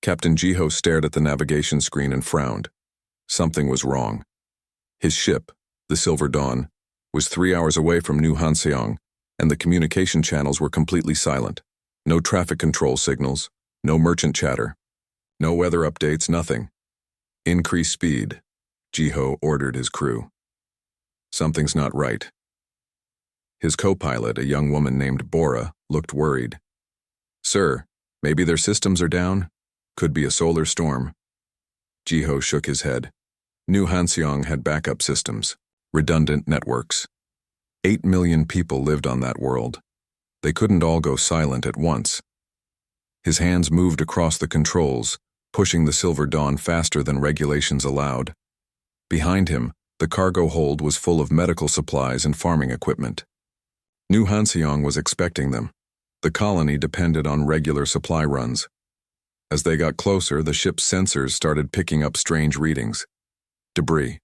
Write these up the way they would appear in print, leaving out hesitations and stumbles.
Captain Jiho stared at the navigation screen and frowned. Something was wrong. His ship, the Silver Dawn, was 3 hours away from New Hanseong, and the communication channels were completely silent. No traffic control signals, no merchant chatter, no weather updates, nothing. Increase speed, Jiho ordered his crew. Something's not right. His co-pilot, a young woman named Bora, looked worried. Sir, maybe their systems are down? Could be a solar storm. Jiho shook his head. New Hanseong had backup systems, redundant networks. 8 million people lived on that world. They couldn't all go silent at once. His hands moved across the controls, pushing the Silver Dawn faster than regulations allowed. Behind him, the cargo hold was full of medical supplies and farming equipment. New Hanseong was expecting them. The colony depended on regular supply runs. As they got closer, the ship's sensors started picking up strange readings. Debris.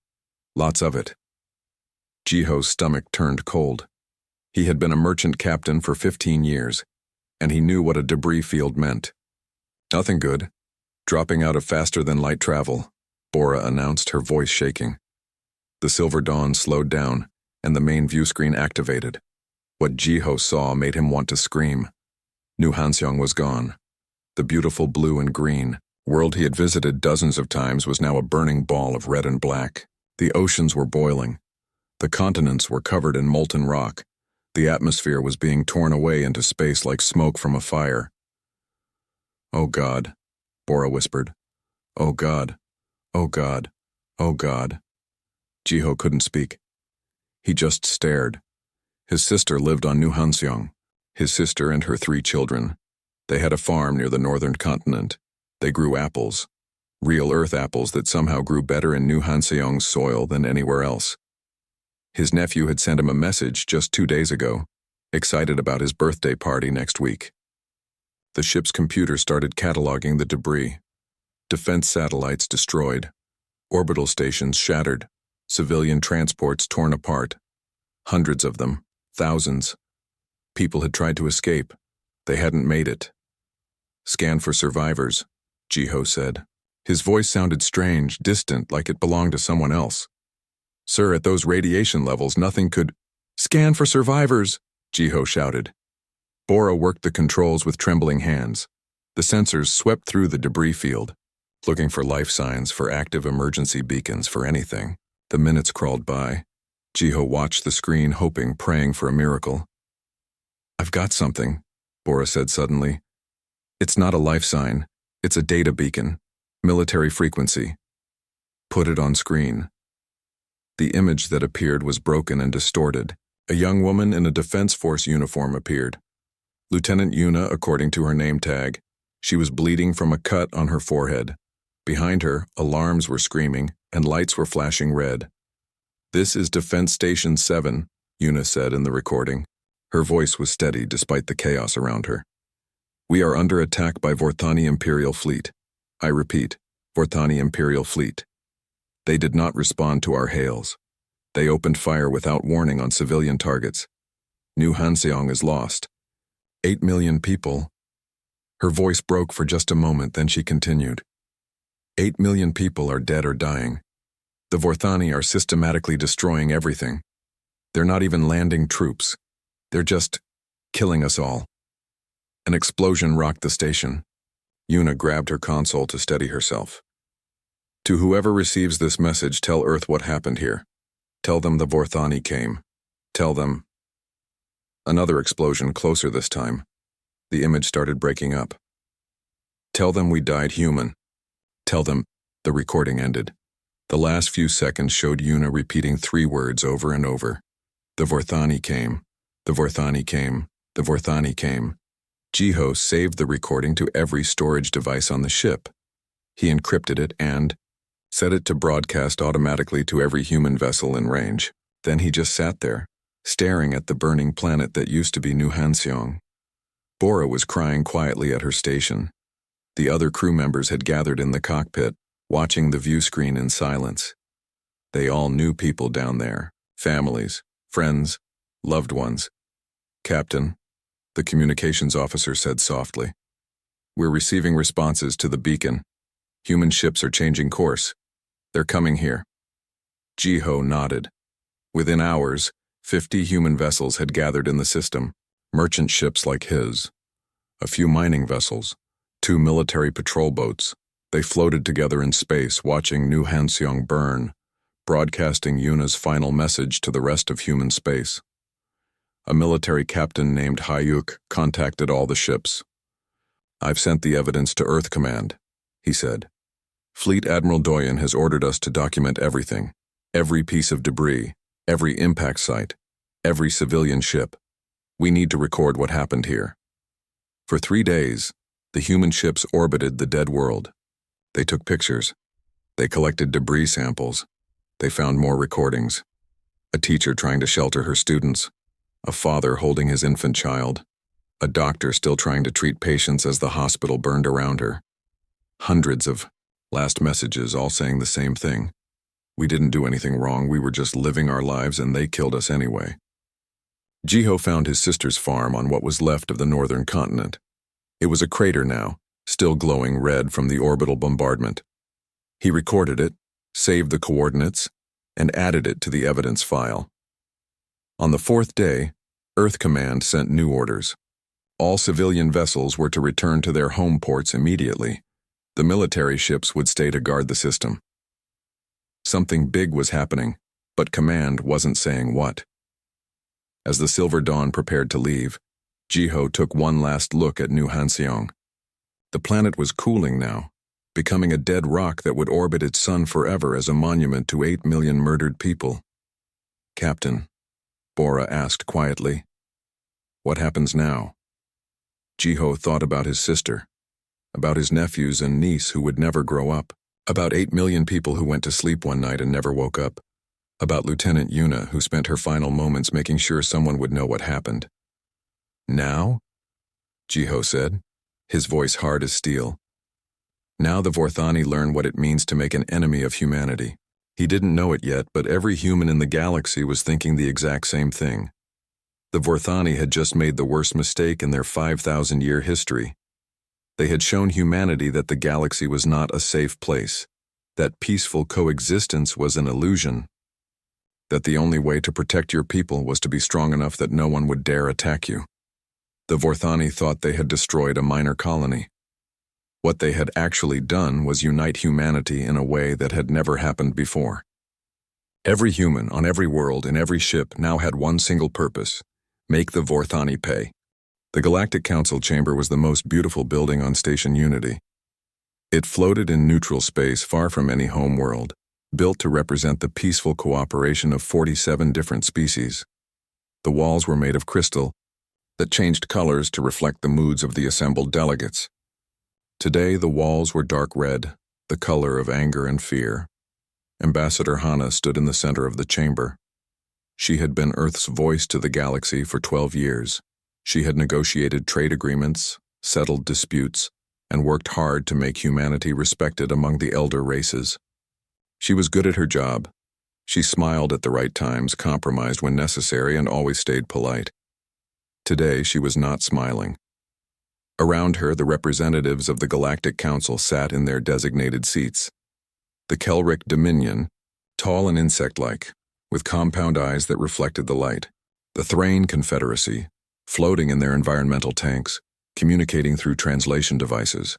Lots of it. Jiho's stomach turned cold. He had been a merchant captain for 15 years, and he knew what a debris field meant. Nothing good. Dropping out of faster-than-light travel, Bora announced, her voice shaking. The Silver Dawn slowed down, and the main view screen activated. What Jiho saw made him want to scream. New Hanseong was gone. The beautiful blue and green world he had visited dozens of times was now a burning ball of red and black. The oceans were boiling. The continents were covered in molten rock. The atmosphere was being torn away into space like smoke from a fire. "Oh God," Bora whispered. "Oh God. Oh God. Oh God." Jiho couldn't speak. He just stared. His sister lived on New Hanseong. His sister and her 3 children. They had a farm near the northern continent. They grew apples. Real earth apples that somehow grew better in New Hanseong's soil than anywhere else. His nephew had sent him a message just 2 days ago, excited about his birthday party next week. The ship's computer started cataloging the debris. Defense satellites destroyed. Orbital stations shattered. Civilian transports torn apart. Hundreds of them. Thousands. People had tried to escape. They hadn't made it. "Scan for survivors," Jiho said. His voice sounded strange, distant, like it belonged to someone else. "Sir, at those radiation levels, nothing could—" "Scan for survivors," Jiho shouted. Bora worked the controls with trembling hands. The sensors swept through the debris field, looking for life signs, for active emergency beacons, for anything. The minutes crawled by. Jiho watched the screen, hoping, praying for a miracle. "I've got something," Bora said suddenly. "It's not a life sign. It's a data beacon. Military frequency. Put it on screen." The image that appeared was broken and distorted. A young woman in a Defense Force uniform appeared. Lieutenant Yuna, according to her name tag. She was bleeding from a cut on her forehead. Behind her, alarms were screaming, and lights were flashing red. "This is Defense Station 7, Yuna said in the recording. Her voice was steady despite the chaos around her. "We are under attack by Vorthani Imperial Fleet. I repeat, Vorthani Imperial Fleet. They did not respond to our hails. They opened fire without warning on civilian targets. New Hanseong is lost. 8 million people." Her voice broke for just a moment, then she continued. 8 million people are dead or dying. The Vorthani are systematically destroying everything. They're not even landing troops. They're just killing us all. An explosion rocked the station. Yuna grabbed her console to steady herself. "To whoever receives this message, tell Earth what happened here. Tell them the Vorthani came. Tell them—" Another explosion, closer this time. The image started breaking up. "Tell them we died human. Tell them—" The recording ended. The last few seconds showed Yuna repeating 3 words over and over. "The Vorthani came. The Vorthani came. The Vorthani came." Jiho saved the recording to every storage device on the ship. He encrypted it and set it to broadcast automatically to every human vessel in range. Then he just sat there, staring at the burning planet that used to be New Hanseong. Bora was crying quietly at her station. The other crew members had gathered in the cockpit, watching the view screen in silence. They all knew people down there, families, friends, loved ones. "Captain," the communications officer said softly. We're receiving responses to the beacon. Human ships are changing course. They're coming here. Jiho nodded. Within hours, 50 human vessels had gathered in the system, merchant ships like his, a few mining vessels, 2 military patrol boats. They floated together in space, watching New Hanseong burn, broadcasting Yuna's final message to the rest of human space. A military captain named Hayuk contacted all the ships. "I've sent the evidence to Earth Command," he said. "Fleet Admiral Doyen has ordered us to document everything, every piece of debris, every impact site, every civilian ship. We need to record what happened here." For 3 days, the human ships orbited the dead world. They took pictures. They collected debris samples. They found more recordings. A teacher trying to shelter her students. A father holding his infant child. A doctor still trying to treat patients as the hospital burned around her. Hundreds of last messages all saying the same thing. We didn't do anything wrong, we were just living our lives and they killed us anyway. Jiho found his sister's farm on what was left of the northern continent. It was a crater now, still glowing red from the orbital bombardment. He recorded it, saved the coordinates, and added it to the evidence file. On the 4th day, Earth Command sent new orders. All civilian vessels were to return to their home ports immediately. The military ships would stay to guard the system. Something big was happening, but Command wasn't saying what. As the Silver Dawn prepared to leave, Jiho took one last look at New Hanseong. The planet was cooling now, becoming a dead rock that would orbit its sun forever as a monument to 8 million murdered people. "Captain," Bora asked quietly, "what happens now?" Jiho thought about his sister, about his nephews and niece who would never grow up, about 8 million people who went to sleep one night and never woke up, about Lieutenant Yuna who spent her final moments making sure someone would know what happened. "Now?" Jiho said, his voice hard as steel. Now the Vorthani learn what it means to make an enemy of humanity. He didn't know it yet, but every human in the galaxy was thinking the exact same thing. The Vorthani had just made the worst mistake in their 5,000-year history. They had shown humanity that the galaxy was not a safe place, that peaceful coexistence was an illusion, that the only way to protect your people was to be strong enough that no one would dare attack you. The Vorthani thought they had destroyed a minor colony. What they had actually done was unite humanity in a way that had never happened before. Every human on every world in every ship now had one single purpose: make the Vorthani pay. The Galactic Council chamber was the most beautiful building on Station Unity. It floated in neutral space far from any home world, built to represent the peaceful cooperation of 47 different species. The walls were made of crystal that changed colors to reflect the moods of the assembled delegates. Today the walls were dark red, the color of anger and fear. Ambassador Hana stood in the center of the chamber. She had been Earth's voice to the galaxy for 12 years. She had negotiated trade agreements, settled disputes, and worked hard to make humanity respected among the elder races. She was good at her job. She smiled at the right times, compromised when necessary, and always stayed polite. Today she was not smiling. Around her, the representatives of the Galactic Council sat in their designated seats. The Kelric Dominion, tall and insect-like, with compound eyes that reflected the light. The Thrain Confederacy, floating in their environmental tanks, communicating through translation devices.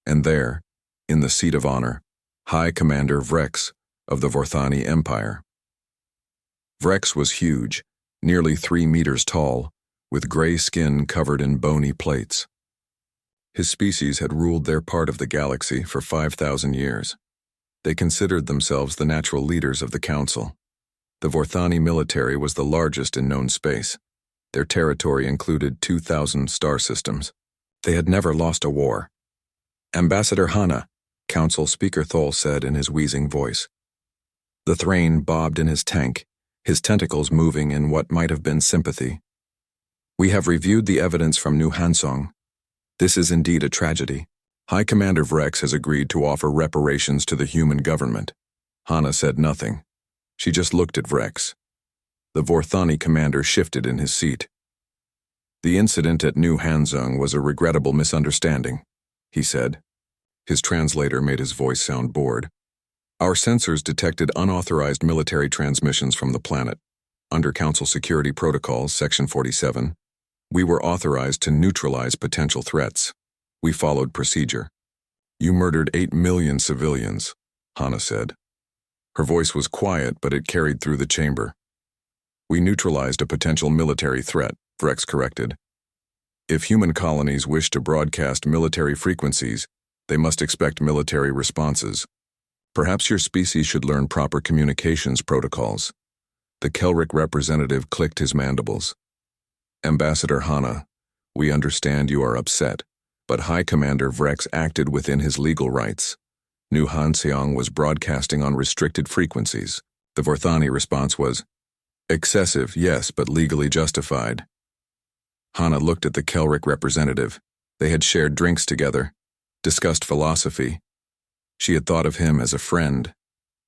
And there, in the seat of honor, High Commander Vrex of the Vorthani Empire. Vrex was huge, nearly 3 meters tall, with gray skin covered in bony plates. His species had ruled their part of the galaxy for 5,000 years. They considered themselves the natural leaders of the Council. The Vorthani military was the largest in known space. Their territory included 2,000 star systems. They had never lost a war. "Ambassador Hana," Council Speaker Thol said in his wheezing voice. The Thrain bobbed in his tank, his tentacles moving in what might have been sympathy. "We have reviewed the evidence from New Hansong. This is indeed a tragedy. High Commander Vrex has agreed to offer reparations to the human government." Hana said nothing. She just looked at Vrex. The Vorthani commander shifted in his seat. "The incident at New Hansong was a regrettable misunderstanding. he said. His translator made his voice sound bored. Our sensors detected unauthorized military transmissions from the planet. Under Council Security Protocols, Section 47, we were authorized to neutralize potential threats. We followed procedure. You murdered 8 million civilians, Hana said. Her voice was quiet, but it carried through the chamber. We neutralized a potential military threat, Vrex corrected. If human colonies wish to broadcast military frequencies, they must expect military responses. Perhaps your species should learn proper communications protocols. The Kelric representative clicked his mandibles. Ambassador Hana, we understand you are upset, but High Commander Vrex acted within his legal rights. New Hanseong was broadcasting on restricted frequencies. The Vorthani response was, excessive, yes, but legally justified. Hana looked at the Kelric representative. They had shared drinks together, discussed philosophy. She had thought of him as a friend.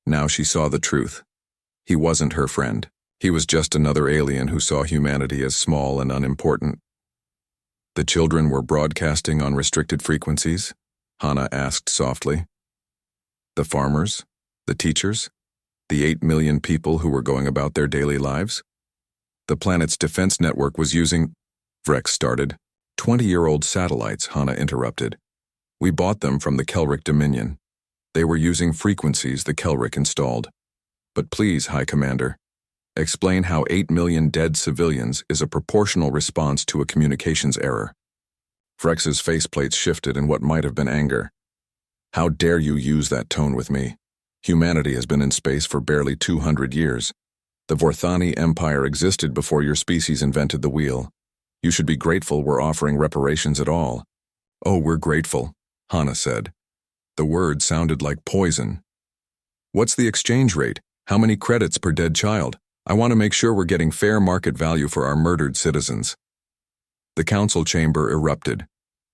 Now she saw the truth. He wasn't her friend. He was just another alien who saw humanity as small and unimportant. The children were broadcasting on restricted frequencies? Hana asked softly. The farmers? The teachers? The 8 million people who were going about their daily lives? The planet's defense network was using... Vrex started. 20-year-old satellites, Hana interrupted. We bought them from the Kelric Dominion. They were using frequencies the Kelric installed. But please, High Commander, explain how 8 million dead civilians is a proportional response to a communications error. Vrex's faceplates shifted in what might have been anger. How dare you use that tone with me? Humanity has been in space for barely 200 years. The Vorthani Empire existed before your species invented the wheel. You should be grateful we're offering reparations at all. Oh, we're grateful, Hana said. The word sounded like poison. What's the exchange rate? How many credits per dead child? I want to make sure we're getting fair market value for our murdered citizens. The council chamber erupted.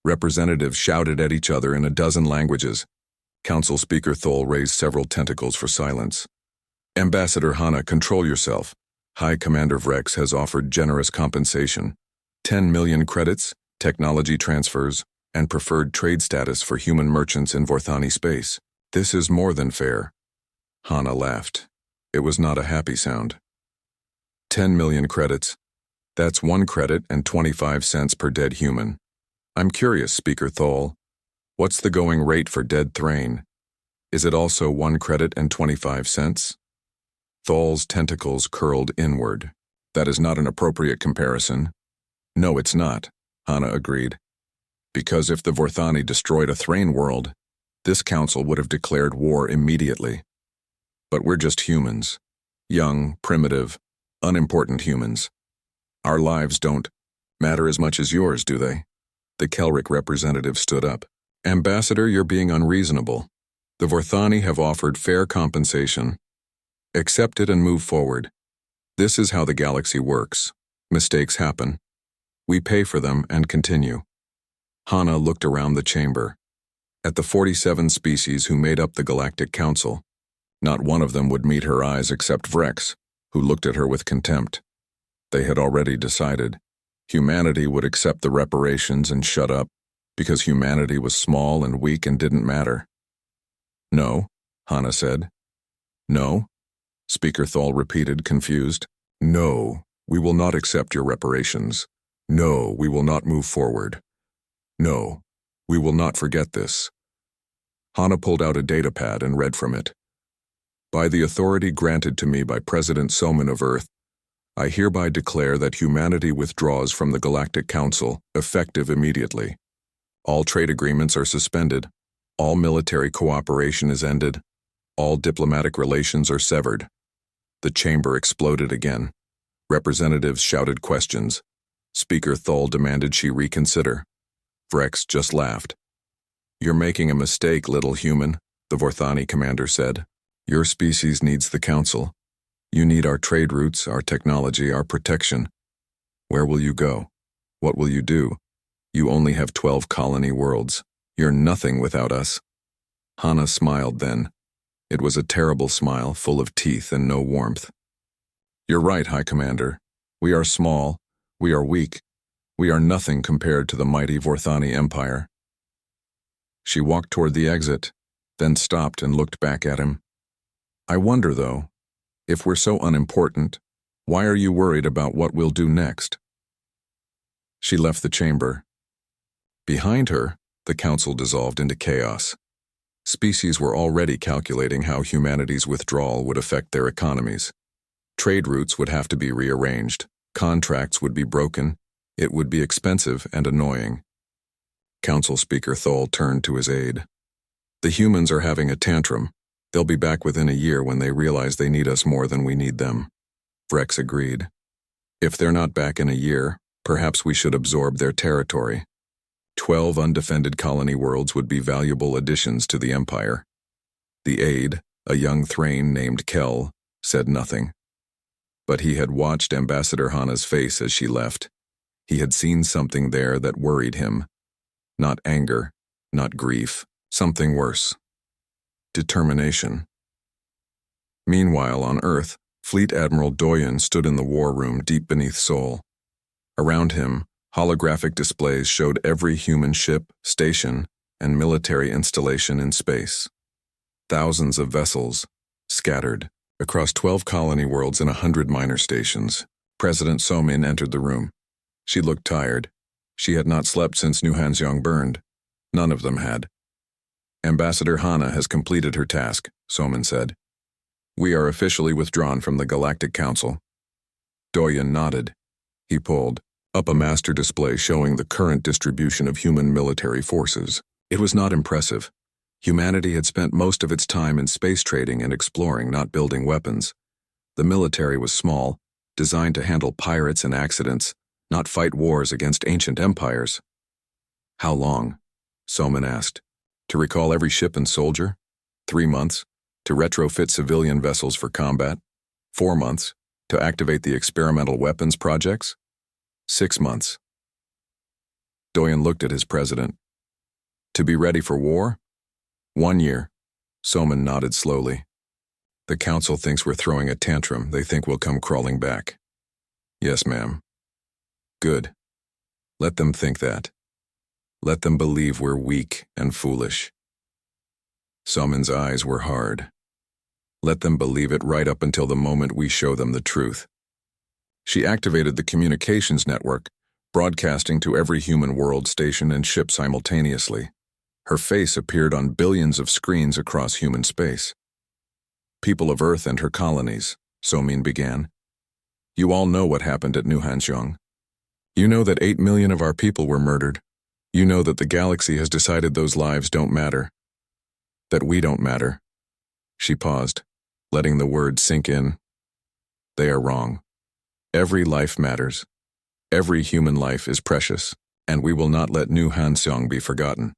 Representatives shouted at each other in a dozen languages. Council Speaker Thol raised several tentacles for silence. Ambassador Hana, control yourself. High Commander Vrex has offered generous compensation. 10 million credits, technology transfers, and preferred trade status for human merchants in Vorthani space. This is more than fair. Hana laughed. It was not a happy sound. 10 million credits. That's 1 credit and 25 cents per dead human. I'm curious, Speaker Thol. What's the going rate for dead Thrain? Is it also 1 credit and 25 cents? Thol's tentacles curled inward. That is not an appropriate comparison. No, it's not, Hana agreed. Because if the Vorthani destroyed a Thrain world, this council would have declared war immediately. But we're just humans. Young, primitive, unimportant humans. Our lives don't matter as much as yours, do they? The Kelric representative stood up. Ambassador, you're being unreasonable. The Vorthani have offered fair compensation. Accept it and move forward. This is how the galaxy works. Mistakes happen. We pay for them and continue. Hana looked around the chamber. At the 47 species who made up the Galactic Council, not one of them would meet her eyes except Vrex, who looked at her with contempt. They had already decided. Humanity would accept the reparations and shut up, because humanity was small and weak and didn't matter. No, Hana said. No? Speaker Thol repeated, confused. No, we will not accept your reparations. No, we will not move forward. No, we will not forget this. Hana pulled out a datapad and read from it. By the authority granted to me by President Soman of Earth, I hereby declare that humanity withdraws from the Galactic Council, effective immediately. All trade agreements are suspended. All military cooperation is ended. All diplomatic relations are severed. The chamber exploded again. Representatives shouted questions. Speaker Thol demanded she reconsider. Vrex just laughed. You're making a mistake, little human, the Vorthani commander said. Your species needs the council. You need our trade routes, our technology, our protection. Where will you go? What will you do? You only have 12 colony worlds. You're nothing without us. Hana smiled then. It was a terrible smile, full of teeth and no warmth. You're right, High Commander. We are small. We are weak. We are nothing compared to the mighty Vorthani Empire. She walked toward the exit, then stopped and looked back at him. I wonder, though, if we're so unimportant, why are you worried about what we'll do next? She left the chamber. Behind her, the council dissolved into chaos. Species were already calculating how humanity's withdrawal would affect their economies. Trade routes would have to be rearranged, contracts would be broken, it would be expensive and annoying. Council Speaker Thol turned to his aide. The humans are having a tantrum. They'll be back within a year when they realize they need us more than we need them. Vrex agreed. If they're not back in a year, perhaps we should absorb their territory. 12 undefended colony worlds would be valuable additions to the Empire. The aide, a young Thrain named Kel, said nothing. But he had watched Ambassador Hana's face as she left. He had seen something there that worried him. Not anger, not grief, something worse. Determination. Meanwhile, on Earth, Fleet Admiral Doyen stood in the war room deep beneath Sol. Around him, holographic displays showed every human ship, station, and military installation in space. Thousands of vessels, scattered, across 12 colony worlds and 100 minor stations. President Somin entered the room. She looked tired. She had not slept since New Hanseong burned. None of them had. Ambassador Hana has completed her task, Somin said. We are officially withdrawn from the Galactic Council. Doyen nodded. He pulled up a master display showing the current distribution of human military forces. It was not impressive. Humanity had spent most of its time in space trading and exploring, not building weapons. The military was small, designed to handle pirates and accidents, not fight wars against ancient empires. How long? Somin asked. To recall every ship and soldier? 3 months. To retrofit civilian vessels for combat? 4 months. To activate the experimental weapons projects? 6 months. Doyen looked at his president. To be ready for war? 1 year. Somin nodded slowly. The council thinks we're throwing a tantrum. They think we'll come crawling back. Yes, ma'am. Good. Let them think that. Let them believe we're weak and foolish. Somin's eyes were hard. Let them believe it right up until the moment we show them the truth. She activated the communications network, broadcasting to every human world station and ship simultaneously. Her face appeared on billions of screens across human space. People of Earth and her colonies, Somin began. You all know what happened at New Hanseong. You know that 8 million of our people were murdered. You know that the galaxy has decided those lives don't matter. That we don't matter. She paused, letting the words sink in. They are wrong. Every life matters. Every human life is precious, and we will not let New Hanseong be forgotten.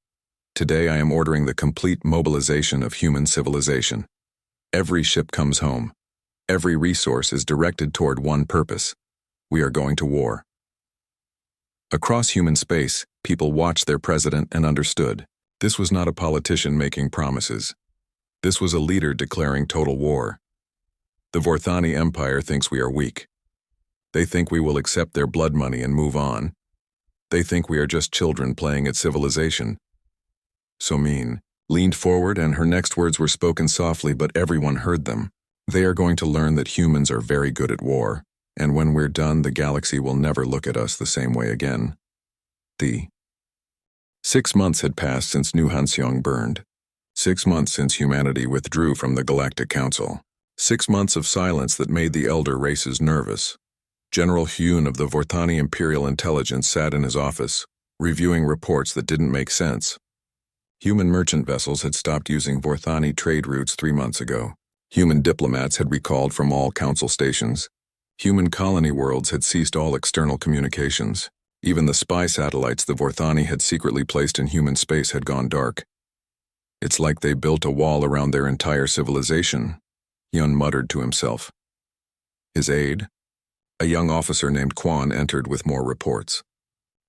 Today I am ordering the complete mobilization of human civilization. Every ship comes home. Every resource is directed toward one purpose. We are going to war. Across human space, people watched their president and understood. This was not a politician making promises. This was a leader declaring total war. The Vorthani Empire thinks we are weak. They think we will accept their blood money and move on. They think we are just children playing at civilization. Somin leaned forward, and her next words were spoken softly, but everyone heard them. They are going to learn that humans are very good at war, and when we're done, the galaxy will never look at us the same way again. 6 months had passed since New Hanseong burned. 6 months since humanity withdrew from the Galactic Council. 6 months of silence that made the elder races nervous. General Hyun of the Vorthani Imperial Intelligence sat in his office, reviewing reports that didn't make sense. Human merchant vessels had stopped using Vorthani trade routes 3 months ago. Human diplomats had recalled from all council stations. Human colony worlds had ceased all external communications. Even the spy satellites the Vorthani had secretly placed in human space had gone dark. It's like they built a wall around their entire civilization, Hyun muttered to himself. His aide, a young officer named Kwan, entered with more reports.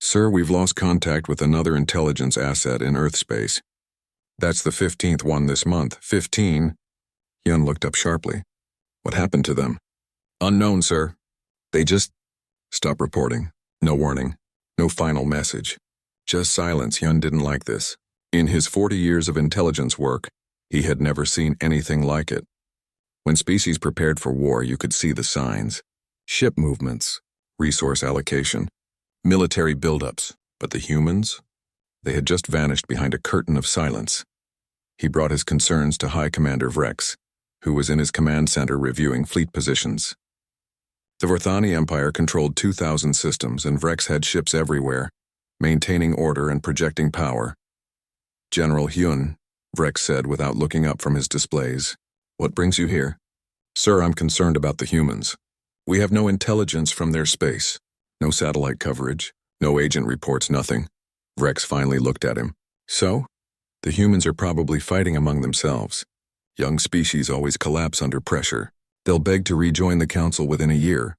Sir, we've lost contact with another intelligence asset in Earth space. That's the 15th one this month. 15? Hyun looked up sharply. What happened to them? Unknown, sir. They just... Stop reporting. No warning. No final message. Just silence. Hyun didn't like this. In his 40 years of intelligence work, he had never seen anything like it. When species prepared for war, you could see the signs. Ship movements, resource allocation, military buildups. But the humans? They had just vanished behind a curtain of silence. He brought his concerns to High Commander Vrex, who was in his command center reviewing fleet positions. The Vorthani Empire controlled 2,000 systems, and Vrex had ships everywhere, maintaining order and projecting power. General Hyun, Vrex said without looking up from his displays. What brings you here? Sir, I'm concerned about the humans. We have no intelligence from their space. No satellite coverage. No agent reports, nothing. Vrex finally looked at him. So? The humans are probably fighting among themselves. Young species always collapse under pressure. They'll beg to rejoin the council within a year.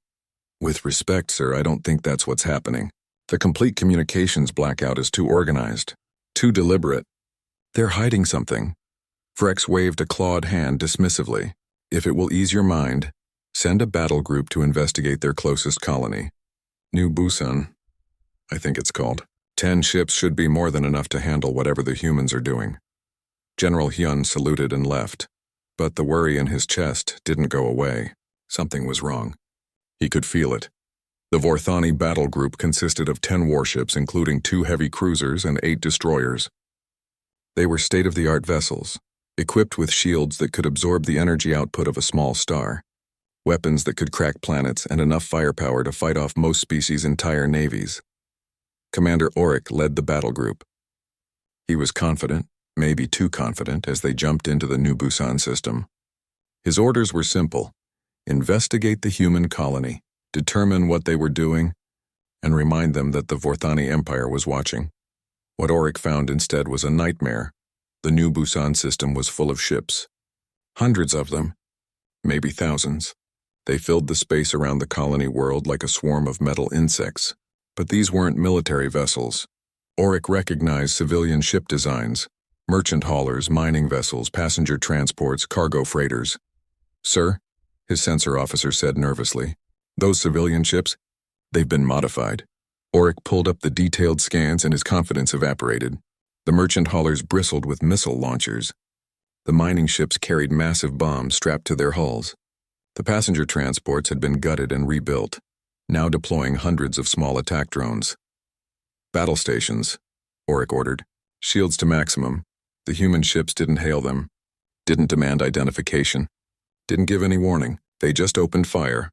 With respect, sir, I don't think that's what's happening. The complete communications blackout is too organized, too deliberate. They're hiding something. Vrex waved a clawed hand dismissively. If it will ease your mind, send a battle group to investigate their closest colony. New Busan, I think it's called. 10 ships should be more than enough to handle whatever the humans are doing. General Hyun saluted and left, but the worry in his chest didn't go away. Something was wrong. He could feel it. The Vorthani battle group consisted of 10 warships, including 2 heavy cruisers and 8 destroyers. They were state-of-the-art vessels, equipped with shields that could absorb the energy output of a small star, weapons that could crack planets, and enough firepower to fight off most species' entire navies. Commander Auric led the battle group. He was confident, maybe too confident, as they jumped into the New Busan system. His orders were simple: investigate the human colony, determine what they were doing, and remind them that the Vorthani Empire was watching. What Auric found instead was a nightmare. The New Busan system was full of ships. Hundreds of them, maybe thousands. They filled the space around the colony world like a swarm of metal insects. But these weren't military vessels. Auric recognized civilian ship designs: merchant haulers, mining vessels, passenger transports, cargo freighters. Sir, his sensor officer said nervously, those civilian ships, they've been modified. Auric pulled up the detailed scans and his confidence evaporated. The merchant haulers bristled with missile launchers. The mining ships carried massive bombs strapped to their hulls. The passenger transports had been gutted and rebuilt, now deploying hundreds of small attack drones. Battle stations, Auric ordered. Shields to maximum. The human ships didn't hail them, didn't demand identification, didn't give any warning. They just opened fire.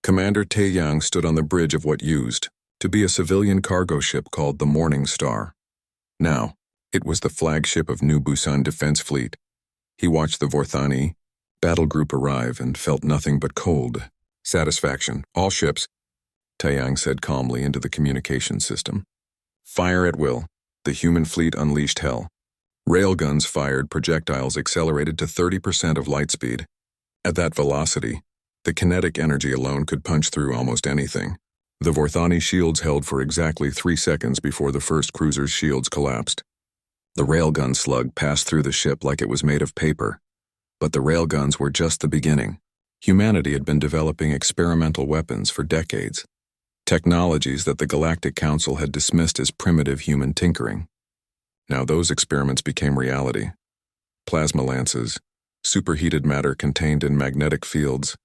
Commander Taeyang stood on the bridge of what used to be a civilian cargo ship called the Morning Star. Now, it was the flagship of New Busan Defense Fleet. He watched the Vorthani battle group arrive and felt nothing but cold satisfaction. All ships, Taeyang said calmly into the communication system. Fire at will. The human fleet unleashed hell. Railguns fired projectiles accelerated to 30% of light speed. At that velocity, the kinetic energy alone could punch through almost anything. The Vorthani shields held for exactly 3 seconds before the first cruiser's shields collapsed. The railgun slug passed through the ship like it was made of paper. But the railguns were just the beginning. Humanity had been developing experimental weapons for decades, technologies that the Galactic Council had dismissed as primitive human tinkering. Now those experiments became reality. Plasma lances, superheated matter contained in magnetic fields,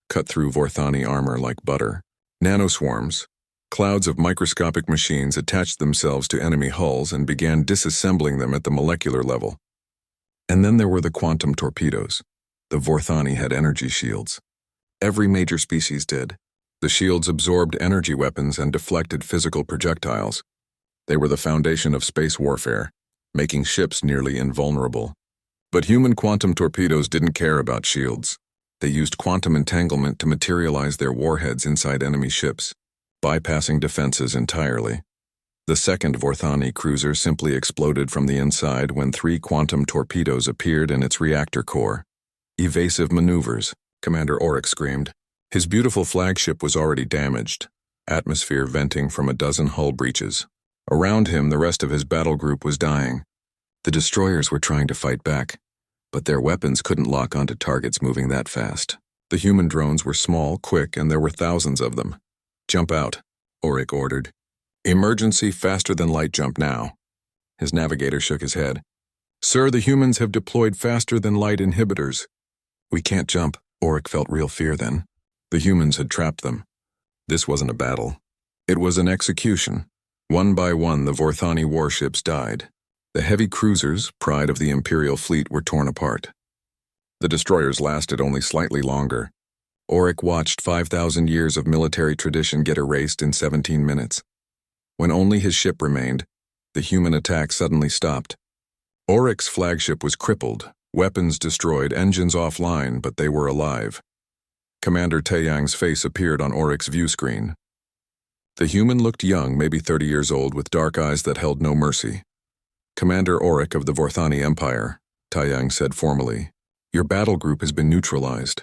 cut through Vorthani armor like butter. Nanoswarms, clouds of microscopic machines attached themselves to enemy hulls and began disassembling them at the molecular level. And then there were the quantum torpedoes. The Vorthani had energy shields. Every major species did. The shields absorbed energy weapons and deflected physical projectiles. They were the foundation of space warfare, making ships nearly invulnerable. But human quantum torpedoes didn't care about shields. They used quantum entanglement to materialize their warheads inside enemy ships, bypassing defenses entirely. The second Vorthani cruiser simply exploded from the inside when 3 quantum torpedoes appeared in its reactor core. Evasive maneuvers, Commander Auric screamed. His beautiful flagship was already damaged, atmosphere venting from a dozen hull breaches. Around him, the rest of his battle group was dying. The destroyers were trying to fight back, but their weapons couldn't lock onto targets moving that fast. The human drones were small, quick, and there were thousands of them. Jump out, Auric ordered. Emergency faster-than-light jump now. His navigator shook his head. Sir, the humans have deployed faster-than-light inhibitors. We can't jump. Auric felt real fear then. The humans had trapped them. This wasn't a battle. It was an execution. One by one, the Vorthani warships died. The heavy cruisers, pride of the Imperial fleet, were torn apart. The destroyers lasted only slightly longer. Auric watched 5,000 years of military tradition get erased in 17 minutes. When only his ship remained, the human attack suddenly stopped. Auric's flagship was crippled, weapons destroyed, engines offline, but they were alive. Commander Taeyang's face appeared on Auric's view screen. The human looked young, maybe 30 years old, with dark eyes that held no mercy. Commander Auric of the Vorthani Empire, Taeyang said formally, your battle group has been neutralized.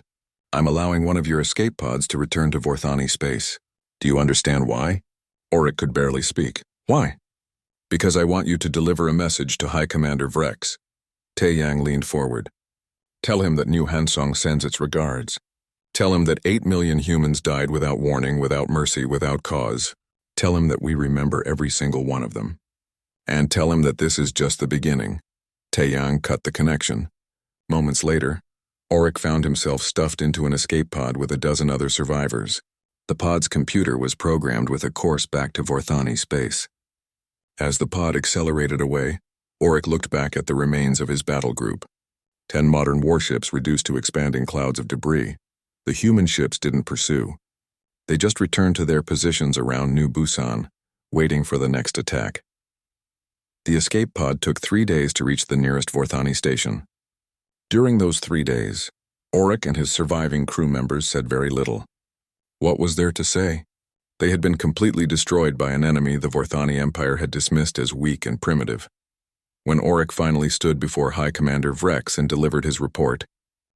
I'm allowing one of your escape pods to return to Vorthani space. Do you understand why? Auric could barely speak. Why? Because I want you to deliver a message to High Commander Vrex. Taeyang leaned forward. Tell him that New Hansong sends its regards. Tell him that 8 million humans died without warning, without mercy, without cause. Tell him that we remember every single one of them. And tell him that this is just the beginning. Taeyang cut the connection. Moments later, Auric found himself stuffed into an escape pod with a dozen other survivors. The pod's computer was programmed with a course back to Vorthani space. As the pod accelerated away, Auric looked back at the remains of his battle group. 10 modern warships reduced to expanding clouds of debris. The human ships didn't pursue. They just returned to their positions around New Busan, waiting for the next attack. The escape pod took 3 days to reach the nearest Vorthani station. During those 3 days, Auric and his surviving crew members said very little. What was there to say? They had been completely destroyed by an enemy the Vorthani Empire had dismissed as weak and primitive. When Auric finally stood before High Commander Vrex and delivered his report,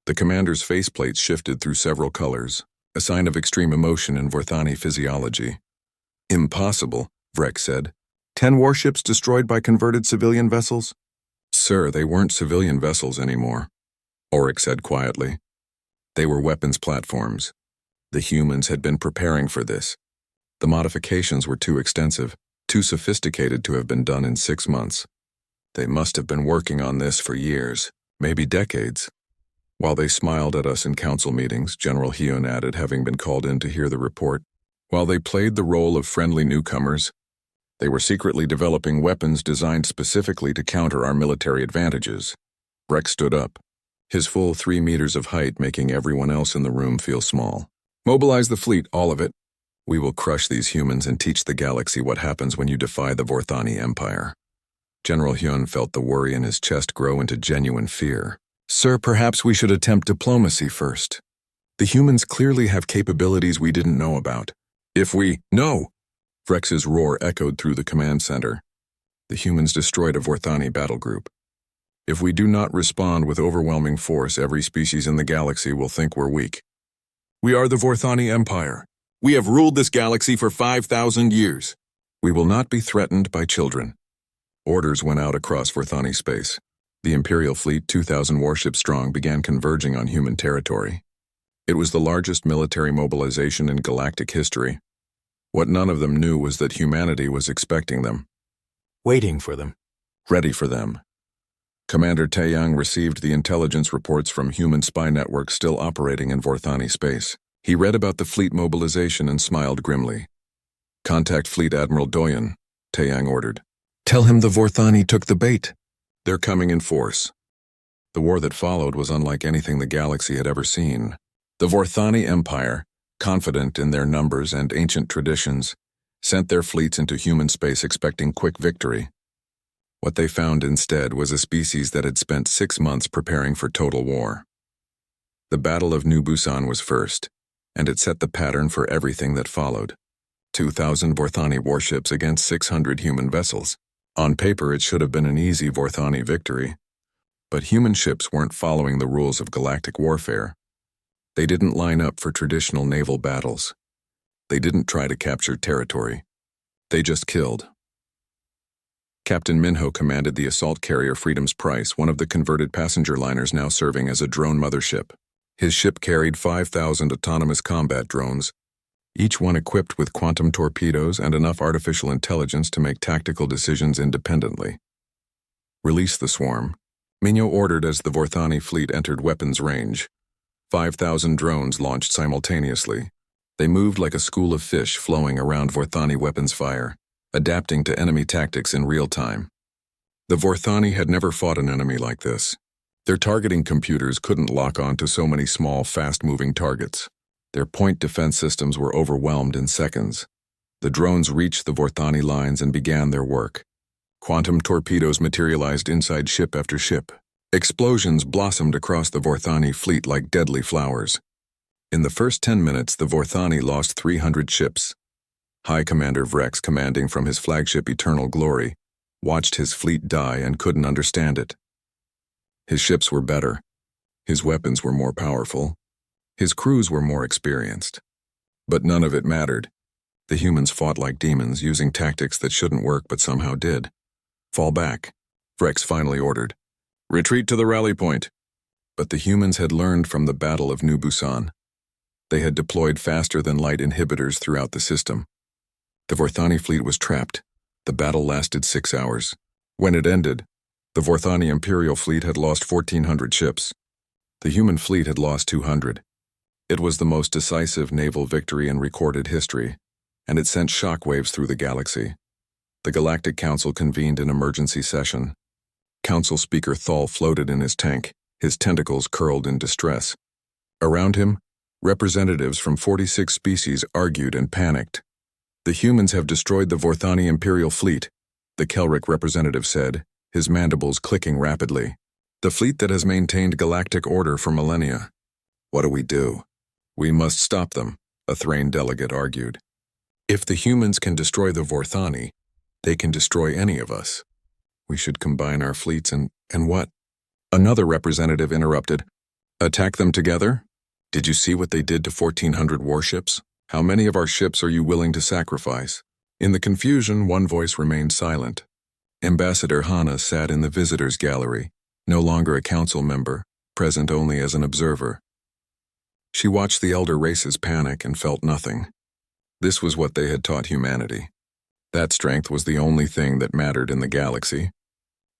the commander's faceplates shifted through several colors, a sign of extreme emotion in Vorthani physiology. Impossible, Vrex said. 10 warships destroyed by converted civilian vessels? Sir, they weren't civilian vessels anymore, Auric said quietly. They were weapons platforms. The humans had been preparing for this. The modifications were too extensive, too sophisticated to have been done in 6 months. They must have been working on this for years, maybe decades. While they smiled at us in council meetings, General Hyun added, having been called in to hear the report, while they played the role of friendly newcomers, they were secretly developing weapons designed specifically to counter our military advantages. Vrex stood up, his full 3 meters of height making everyone else in the room feel small. Mobilize the fleet, all of it. We will crush these humans and teach the galaxy what happens when you defy the Vorthani Empire. General Hyun felt the worry in his chest grow into genuine fear. Sir, perhaps we should attempt diplomacy first. The humans clearly have capabilities we didn't know about. If we— No! Vrex's roar echoed through the command center. The humans destroyed a Vorthani battle group. If we do not respond with overwhelming force, every species in the galaxy will think we're weak. We are the Vorthani Empire. We have ruled this galaxy for 5,000 years. We will not be threatened by children. Orders went out across Vorthani space. The Imperial fleet, 2,000 warships strong, began converging on human territory. It was the largest military mobilization in galactic history. What none of them knew was that humanity was expecting them. Waiting for them. Ready for them. Commander Taeyang received the intelligence reports from human spy networks still operating in Vorthani space. He read about the fleet mobilization and smiled grimly. Contact Fleet Admiral Doyen, Taeyang ordered. Tell him the Vorthani took the bait. They're coming in force. The war that followed was unlike anything the galaxy had ever seen. The Vorthani Empire, confident in their numbers and ancient traditions, sent their fleets into human space expecting quick victory. What they found instead was a species that had spent 6 months preparing for total war. The Battle of New Busan was first, and it set the pattern for everything that followed. 2,000 Vorthani warships against 600 human vessels. On paper, it should have been an easy Vorthani victory. But human ships weren't following the rules of galactic warfare. They didn't line up for traditional naval battles. They didn't try to capture territory. They just killed. Captain Minho commanded the assault carrier Freedom's Price, one of the converted passenger liners now serving as a drone mothership. His ship carried 5,000 autonomous combat drones, each one equipped with quantum torpedoes and enough artificial intelligence to make tactical decisions independently. Release the swarm. Minho ordered as the Vorthani fleet entered weapons range. 5,000 drones launched simultaneously. They moved like a school of fish flowing around Vorthani weapons fire, adapting to enemy tactics in real time. The Vorthani had never fought an enemy like this. Their targeting computers couldn't lock on to so many small, fast-moving targets. Their point defense systems were overwhelmed in seconds. The drones reached the Vorthani lines and began their work. Quantum torpedoes materialized inside ship after ship. Explosions blossomed across the Vorthani fleet like deadly flowers. In the first 10 minutes, the Vorthani lost 300 ships. High Commander Vrex, commanding from his flagship Eternal Glory, watched his fleet die and couldn't understand it. His ships were better. His weapons were more powerful. His crews were more experienced. But none of it mattered. The humans fought like demons, using tactics that shouldn't work but somehow did. Fall back, Vrex finally ordered. Retreat to the rally point. But the humans had learned from the Battle of New Busan. They had deployed faster-than-light inhibitors throughout the system. The Vorthani fleet was trapped. The battle lasted 6 hours. When it ended, the Vorthani Imperial fleet had lost 1,400 ships. The human fleet had lost 200. It was the most decisive naval victory in recorded history, and it sent shockwaves through the galaxy. The Galactic Council convened an emergency session. Council Speaker Thal floated in his tank, his tentacles curled in distress. Around him, representatives from 46 species argued and panicked. The humans have destroyed the Vorthani Imperial fleet, the Kelric representative said, his mandibles clicking rapidly. The fleet that has maintained galactic order for millennia. What do we do? We must stop them, a Thrain delegate argued. If the humans can destroy the Vorthani, they can destroy any of us. We should combine our fleets and what? Another representative interrupted. Attack them together? Did you see what they did to 1,400 warships? How many of our ships are you willing to sacrifice? In the confusion, one voice remained silent. Ambassador Hana sat in the visitors' gallery, no longer a council member, present only as an observer. She watched the elder races panic and felt nothing. This was what they had taught humanity. That strength was the only thing that mattered in the galaxy.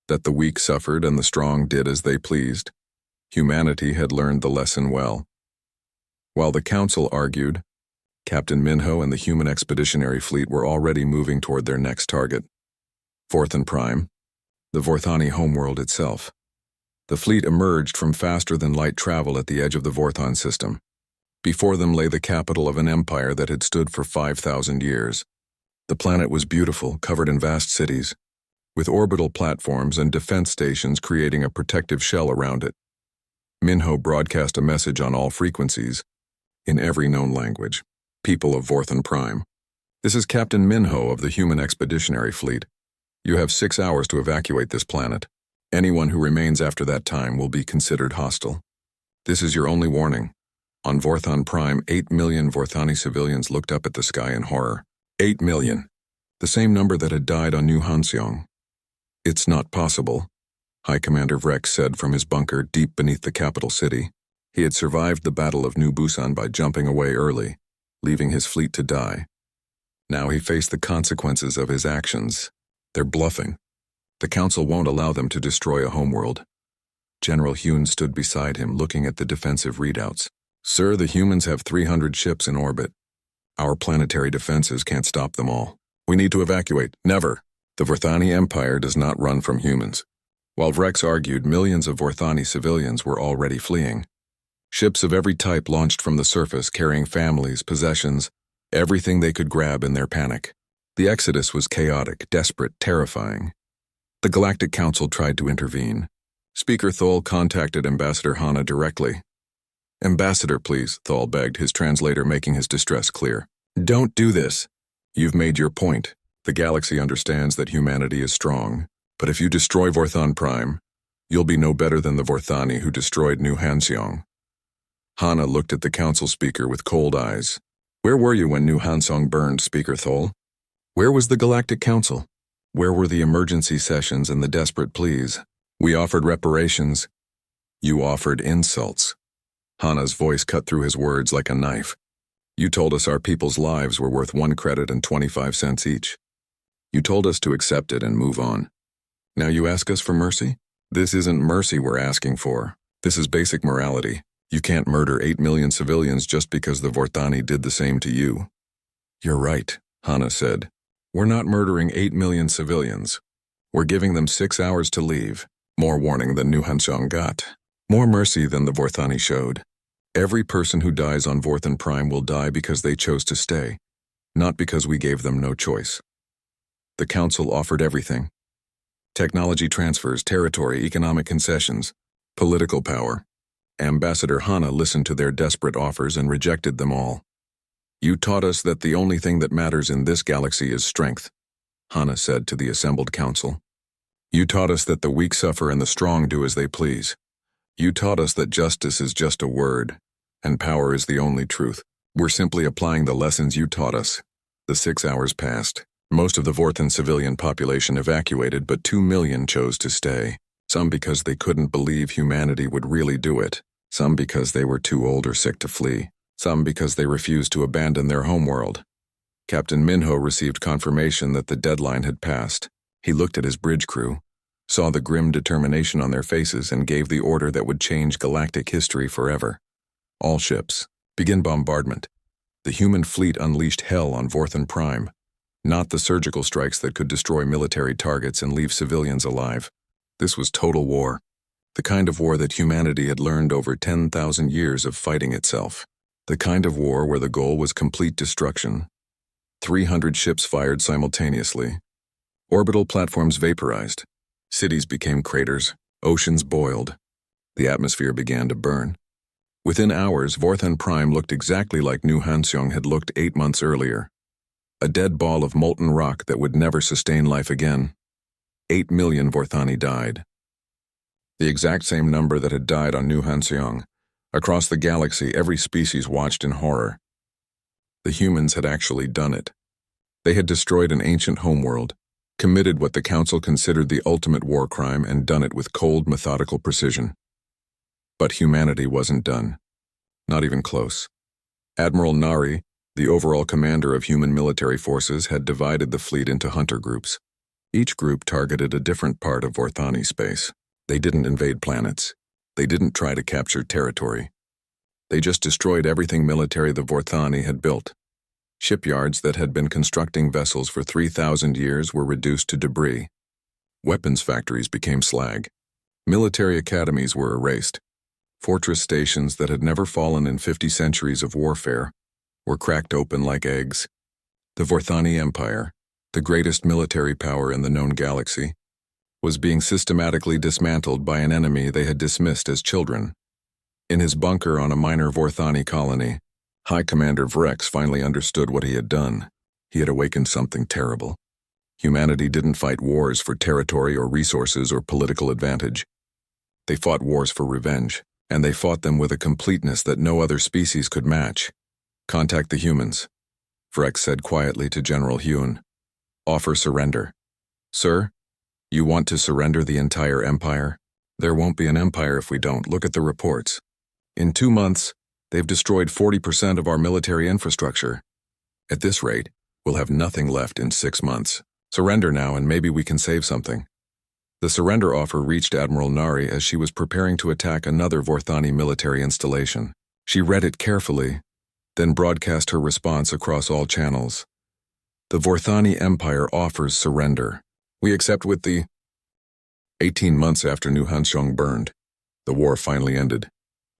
That the weak suffered and the strong did as they pleased. Humanity had learned the lesson well. While the council argued, Captain Minho and the human expeditionary fleet were already moving toward their next target. Fourth and Prime, the Vorthani homeworld itself. The fleet emerged from faster-than-light travel at the edge of the Vorthon system. Before them lay the capital of an empire that had stood for 5,000 years. The planet was beautiful, covered in vast cities, with orbital platforms and defense stations creating a protective shell around it. Minho broadcast a message on all frequencies, in every known language. People of Vorthon Prime. This is Captain Minho of the Human Expeditionary Fleet. You have 6 hours to evacuate this planet. Anyone who remains after that time will be considered hostile. This is your only warning. On Vorthon Prime, 8 million Vorthani civilians looked up at the sky in horror. 8 million. The same number that had died on New Hanseong. It's not possible, High Commander Vrex said from his bunker deep beneath the capital city. He had survived the Battle of New Busan by jumping away early, leaving his fleet to die. Now he faced the consequences of his actions. They're bluffing. The council won't allow them to destroy a homeworld. General Hune stood beside him, looking at the defensive readouts. Sir, the humans have 300 ships in orbit. Our planetary defenses can't stop them all. We need to evacuate. Never. The Vorthani Empire does not run from humans. While Vrex argued, millions of Vorthani civilians were already fleeing. Ships of every type launched from the surface, carrying families, possessions, everything they could grab in their panic. The exodus was chaotic, desperate, terrifying. The Galactic Council tried to intervene. Speaker Thal contacted Ambassador Hana directly. Ambassador, please, Thal begged, his translator making his distress clear. Don't do this. You've made your point. The galaxy understands that humanity is strong. But if you destroy Vorthon Prime, you'll be no better than the Vorthani who destroyed New Hanseong. Hana looked at the council speaker with cold eyes. Where were you when New Hansong burned, Speaker Thal? Where was the Galactic Council? Where were the emergency sessions and the desperate pleas? We offered reparations. You offered insults. Hana's voice cut through his words like a knife. You told us our people's lives were worth 1 credit and 25 cents each. You told us to accept it and move on. Now you ask us for mercy? This isn't mercy we're asking for. This is basic morality. You can't murder 8 million civilians just because the Vorthani did the same to you. You're right, Hana said. We're not murdering 8 million civilians. We're giving them 6 hours to leave. More warning than New Hansong got. More mercy than the Vorthani showed. Every person who dies on Vorthan Prime will die because they chose to stay, not because we gave them no choice. The Council offered everything. Technology transfers, territory, economic concessions, political power. Ambassador Hana listened to their desperate offers and rejected them all. You taught us that the only thing that matters in this galaxy is strength, Hana said to the assembled council. You taught us that the weak suffer and the strong do as they please. You taught us that justice is just a word, and power is the only truth. We're simply applying the lessons you taught us. The 6 hours passed. Most of the Vorthan civilian population evacuated, but 2 million chose to stay. Some because they couldn't believe humanity would really do it. Some because they were too old or sick to flee. Some because they refused to abandon their homeworld. Captain Minho received confirmation that the deadline had passed. He looked at his bridge crew, saw the grim determination on their faces, and gave the order that would change galactic history forever. All ships, begin bombardment. The human fleet unleashed hell on Vorthan Prime. Not the surgical strikes that could destroy military targets and leave civilians alive. This was total war. The kind of war that humanity had learned over 10,000 years of fighting itself. The kind of war where the goal was complete destruction. 300 ships fired simultaneously. Orbital platforms vaporized. Cities became craters. Oceans boiled. The atmosphere began to burn. Within hours, Vorthan Prime looked exactly like New Hansong had looked 8 months earlier. A dead ball of molten rock that would never sustain life again. 8 million Vorthani died. The exact same number that had died on New Hansong. Across the galaxy, every species watched in horror. The humans had actually done it. They had destroyed an ancient homeworld, committed what the Council considered the ultimate war crime, and done it with cold, methodical precision. But humanity wasn't done. Not even close. Admiral Nari, the overall commander of human military forces, had divided the fleet into hunter groups. Each group targeted a different part of Vorthani space. They didn't invade planets. They didn't try to capture territory. They just destroyed everything military the Vorthani had built. Shipyards that had been constructing vessels for 3,000 years were reduced to debris. Weapons factories became slag. Military academies were erased. Fortress stations that had never fallen in 50 centuries of warfare were cracked open like eggs. The Vorthani Empire, the greatest military power in the known galaxy, was being systematically dismantled by an enemy they had dismissed as children. In his bunker on a minor Vorthani colony, High Commander Vrex finally understood what he had done. He had awakened something terrible. Humanity didn't fight wars for territory or resources or political advantage. They fought wars for revenge, and they fought them with a completeness that no other species could match. Contact the humans, Vrex said quietly to General Hyun. Offer surrender. Sir? You want to surrender the entire empire? There won't be an empire if we don't. Look at the reports. In 2 months, they've destroyed 40% of our military infrastructure. At this rate, we'll have nothing left in 6 months. Surrender now and maybe we can save something. The surrender offer reached Admiral Nari as she was preparing to attack another Vorthani military installation. She read it carefully, then broadcast her response across all channels. The Vorthani Empire offers surrender. We accept with the 18 months after New Hansong burned, the war finally ended.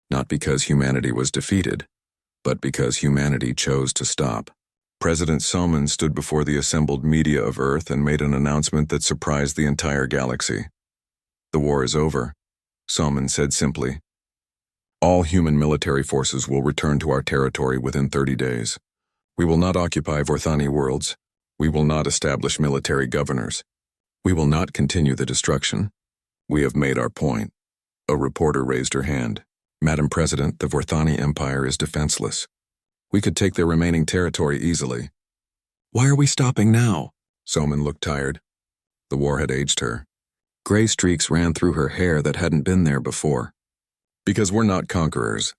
Not because humanity was defeated, but because humanity chose to stop. President Soman stood before the assembled media of Earth and made an announcement that surprised the entire galaxy. The war is over, Soman said simply. All human military forces will return to our territory within 30 days. We will not occupy Vorthani worlds. We will not establish military governors. We will not continue the destruction. We have made our point. A reporter raised her hand. Madam President, the Vorthani Empire is defenseless. We could take their remaining territory easily. Why are we stopping now? Soman looked tired. The war had aged her. Gray streaks ran through her hair that hadn't been there before. Because we're not conquerors.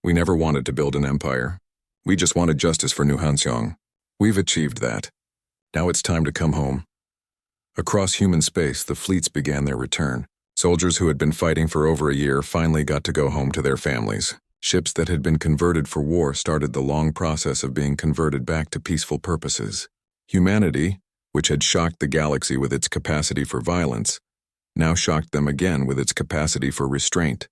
We never wanted to build an empire. We just wanted justice for New Hansong. We've achieved that. Now it's time to come home. Across human space, the fleets began their return. Soldiers who had been fighting for over a year finally got to go home to their families. Ships that had been converted for war started the long process of being converted back to peaceful purposes. Humanity, which had shocked the galaxy with its capacity for violence, now shocked them again with its capacity for restraint.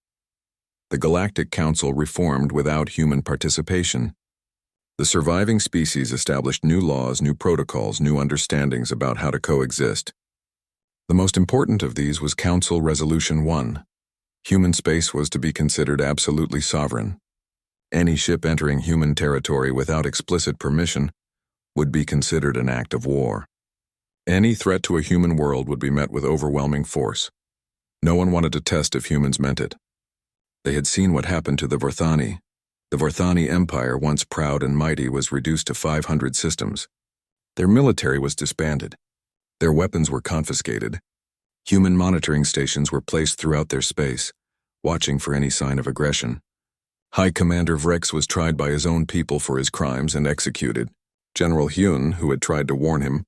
The Galactic Council reformed without human participation. The surviving species established new laws, new protocols, new understandings about how to coexist. The most important of these was Council Resolution 1. Human space was to be considered absolutely sovereign. Any ship entering human territory without explicit permission would be considered an act of war. Any threat to a human world would be met with overwhelming force. No one wanted to test if humans meant it. They had seen what happened to the Vorthani. The Vorthani Empire, once proud and mighty, was reduced to 500 systems. Their military was disbanded. Their weapons were confiscated. Human monitoring stations were placed throughout their space, watching for any sign of aggression. High Commander Vrex was tried by his own people for his crimes and executed. General Hyun, who had tried to warn him,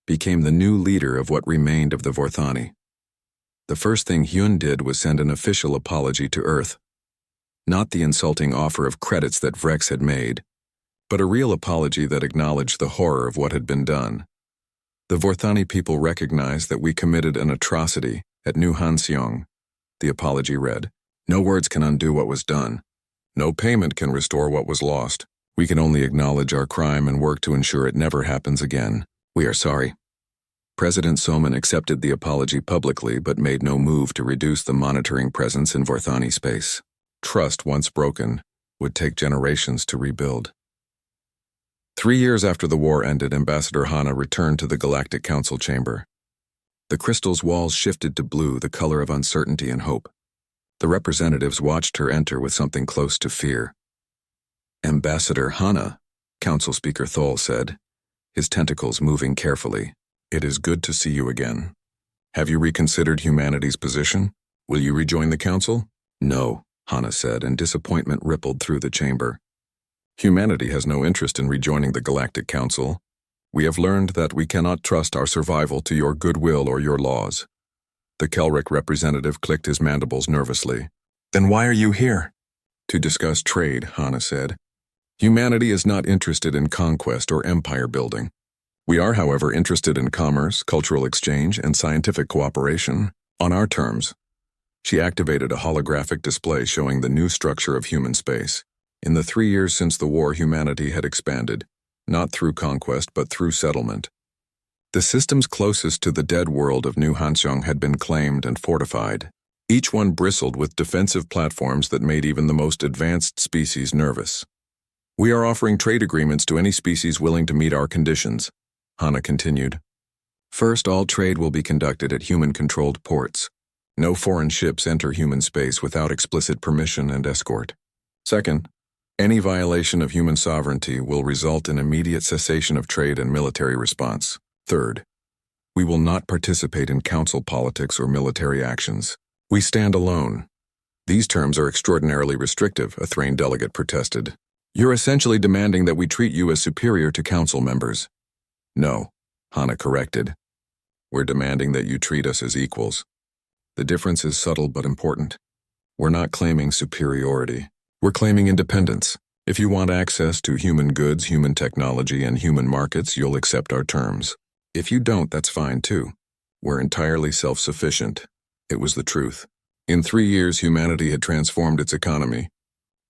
became the new leader of what remained of the Vorthani. The first thing Hyun did was send an official apology to Earth. Not the insulting offer of credits that Vrex had made, but a real apology that acknowledged the horror of what had been done. The Vorthani people recognized that we committed an atrocity at New Hanseong. The apology read, "No words can undo what was done. No payment can restore what was lost. We can only acknowledge our crime and work to ensure it never happens again. We are sorry." President Soman accepted the apology publicly but made no move to reduce the monitoring presence in Vorthani space. Trust, once broken, would take generations to rebuild. 3 years after the war ended, Ambassador Hana returned to the Galactic Council chamber. The crystal's walls shifted to blue, the color of uncertainty and hope. The representatives watched her enter with something close to fear. "Ambassador Hana," Council Speaker Thol said, his tentacles moving carefully. "It is good to see you again. Have you reconsidered humanity's position? Will you rejoin the Council?" "No," Hana said, and disappointment rippled through the chamber. "Humanity has no interest in rejoining the Galactic Council. We have learned that we cannot trust our survival to your goodwill or your laws." The Kelric representative clicked his mandibles nervously. "Then why are you here?" "To discuss trade," Hana said. "Humanity is not interested in conquest or empire building. We are, however, interested in commerce, cultural exchange, and scientific cooperation, on our terms." She activated a holographic display showing the new structure of human space. In the 3 years since the war, humanity had expanded, not through conquest but through settlement. The systems closest to the dead world of New Hanseong had been claimed and fortified. Each one bristled with defensive platforms that made even the most advanced species nervous. "We are offering trade agreements to any species willing to meet our conditions," Hana continued. "First, all trade will be conducted at human-controlled ports. No foreign ships enter human space without explicit permission and escort. Second, any violation of human sovereignty will result in immediate cessation of trade and military response. Third, we will not participate in council politics or military actions. We stand alone." "These terms are extraordinarily restrictive," a Thrain delegate protested. "You're essentially demanding that we treat you as superior to council members." "No," Hana corrected. "We're demanding that you treat us as equals. The difference is subtle but important. We're not claiming superiority. We're claiming independence. If you want access to human goods, human technology, and human markets, you'll accept our terms. If you don't, that's fine too. We're entirely self-sufficient." It was the truth. In 3 years, humanity had transformed its economy.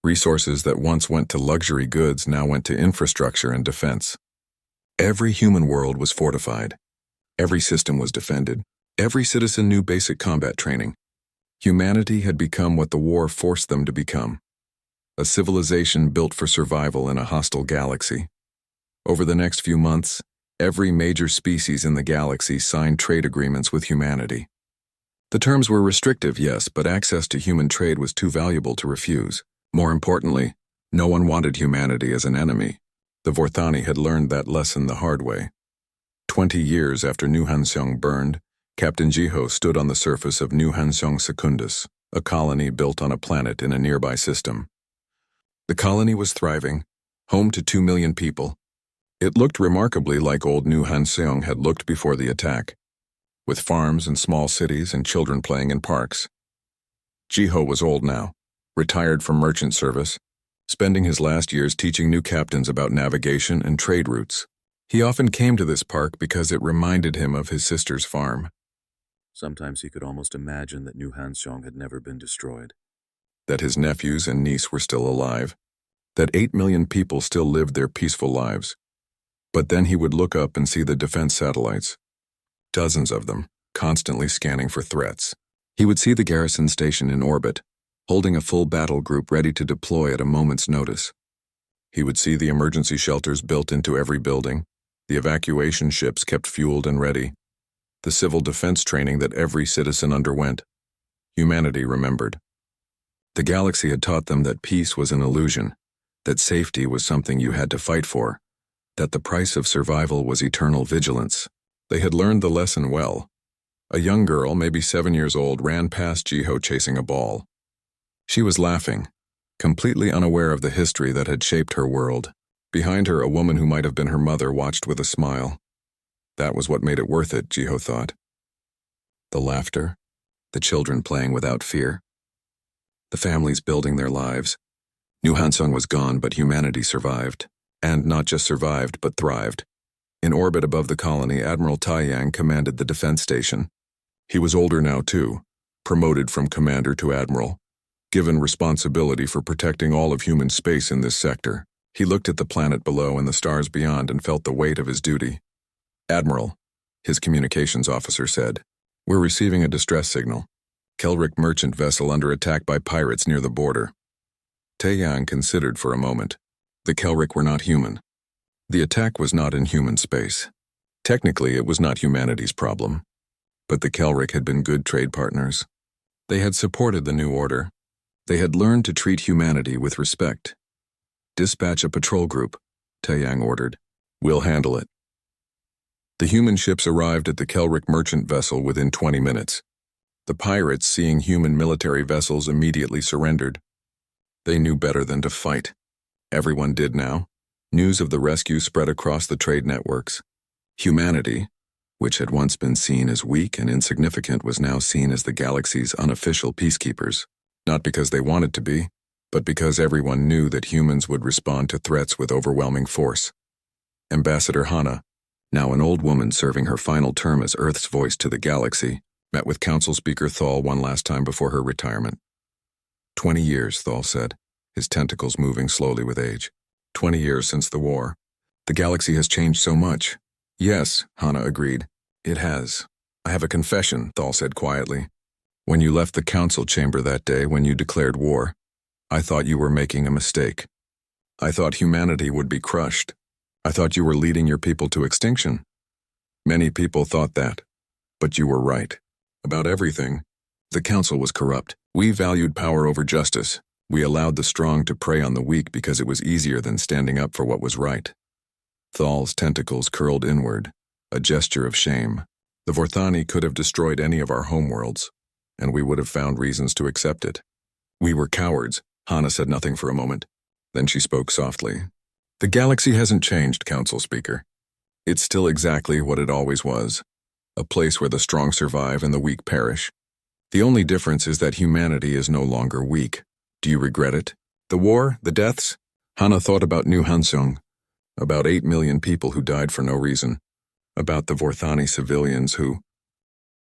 Resources that once went to luxury goods now went to infrastructure and defense. Every human world was fortified. Every system was defended. Every citizen knew basic combat training. Humanity had become what the war forced them to become: a civilization built for survival in a hostile galaxy. Over the next few months, every major species in the galaxy signed trade agreements with humanity. The terms were restrictive, yes, but access to human trade was too valuable to refuse. More importantly, no one wanted humanity as an enemy. The Vorthani had learned that lesson the hard way. 20 years after New Hanseong burned, Captain Jiho stood on the surface of New Hanseong Secundus, a colony built on a planet in a nearby system. The colony was thriving, home to 2 million people. It looked remarkably like old New Hanseong had looked before the attack. with farms and small cities and children playing in parks. Jiho was old now, retired from merchant service, spending his last years teaching new captains about navigation and trade routes. He often came to this park because it reminded him of his sister's farm. Sometimes he could almost imagine that New Hansong had never been destroyed. That his nephews and niece were still alive. That 8 million people still lived their peaceful lives. But then he would look up and see the defense satellites. Dozens of them, constantly scanning for threats. He would see the garrison station in orbit, holding a full battle group ready to deploy at a moment's notice. He would see the emergency shelters built into every building, the evacuation ships kept fueled and ready, the civil defense training that every citizen underwent. Humanity remembered. The galaxy had taught them that peace was an illusion, that safety was something you had to fight for, that the price of survival was eternal vigilance. They had learned the lesson well. A young girl, maybe 7 years old, ran past Jiho chasing a ball. She was laughing, completely unaware of the history that had shaped her world. Behind her, a woman who might have been her mother watched with a smile. That was what made it worth it, Jiho thought. The laughter, the children playing without fear, the families building their lives. New Hansong was gone, but humanity survived. And not just survived, but thrived. In orbit above the colony, Admiral Taiyang commanded the defense station. He was older now, too, promoted from commander to admiral, given responsibility for protecting all of human space in this sector. He looked at the planet below and the stars beyond and felt the weight of his duty. "Admiral," his communications officer said, "we're receiving a distress signal. Kelrick merchant vessel under attack by pirates near the border." Taiyang considered for a moment. The Kelrick were not human. The attack was not in human space. Technically, it was not humanity's problem. But the Kelrick had been good trade partners. They had supported the new order. They had learned to treat humanity with respect. "Dispatch a patrol group," Taiyang ordered. "We'll handle it." The human ships arrived at the Kelrick merchant vessel within 20 minutes. The pirates, seeing human military vessels, immediately surrendered. They knew better than to fight. Everyone did now. News of the rescue spread across the trade networks. Humanity, which had once been seen as weak and insignificant, was now seen as the galaxy's unofficial peacekeepers. Not because they wanted to be, but because everyone knew that humans would respond to threats with overwhelming force. Ambassador Hana, now an old woman serving her final term as Earth's voice to the galaxy, met with Council Speaker Thal one last time before her retirement. 20 years, Thal said, his tentacles moving slowly with age. 20 years since the war. The galaxy has changed so much. Yes, Hana agreed. It has. I have a confession, Thal said quietly. When you left the council chamber that day when you declared war, I thought you were making a mistake. I thought humanity would be crushed. I thought you were leading your people to extinction. Many people thought that, but you were right. About everything. The council was corrupt. We valued power over justice. We allowed the strong to prey on the weak because it was easier than standing up for what was right. Thal's tentacles curled inward, a gesture of shame. The Vorthani could have destroyed any of our homeworlds, and we would have found reasons to accept it. We were cowards. Hana said nothing for a moment. Then she spoke softly. The galaxy hasn't changed, Council Speaker. It's still exactly what it always was. A place where the strong survive and the weak perish. The only difference is that humanity is no longer weak. Do you regret it? The war? The deaths? Hana thought about New Hansong, about 8 million people who died for no reason, about the Vorthani civilians who,